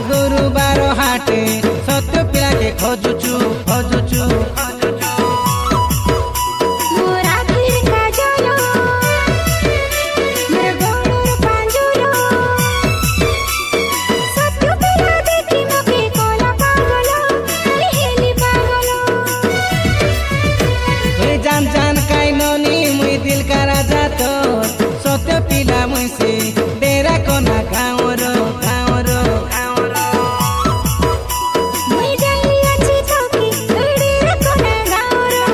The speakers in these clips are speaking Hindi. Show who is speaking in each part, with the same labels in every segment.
Speaker 1: गुरुबार हाटे सत्य पिला के खोजुचु जान जान काई ननी मुई दिल का राजा तो सत्य पिला मुई से डेरा कोना गाँव रो
Speaker 2: मुई जाई अछि चौकी डेरा कोना गाँव रो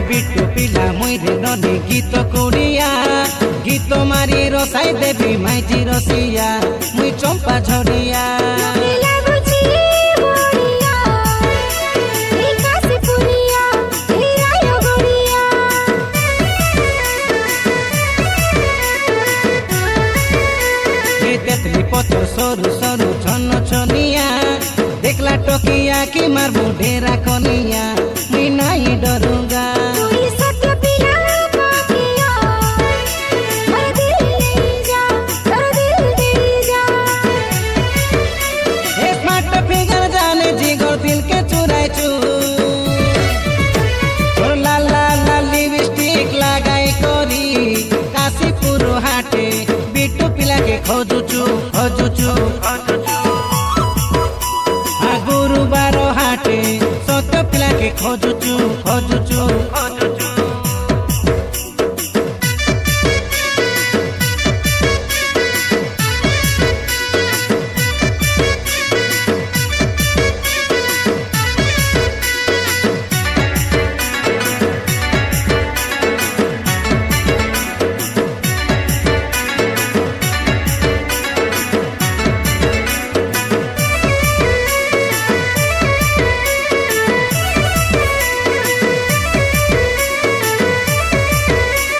Speaker 1: बिट्टू पिला मुई रे ननी गीत कुड़िया गीत मारी रसाई देवी माइजी रसिया मुई चंपा झड़िया
Speaker 2: लागुची बोडिया ए कासी पुनिया ए आयो गोडिया
Speaker 1: ए तेतली पत्र सरू सरू छन छनिया देखला टोकिया की मारबो ढेरा कनिया मुई नहीं डरूंगा
Speaker 2: तू सत्य पिला पाकिया मेरा दिल ले जा
Speaker 1: स्मार्ट फिगर जाने जिगर दिल के चुराई चू और लाल लाल लाल लिपस्टिक लगाई करी काशीपुर हाटे बिट्टू पिला के खोजुचु गुरुबार हाटे सत्य पिला के खोजुचु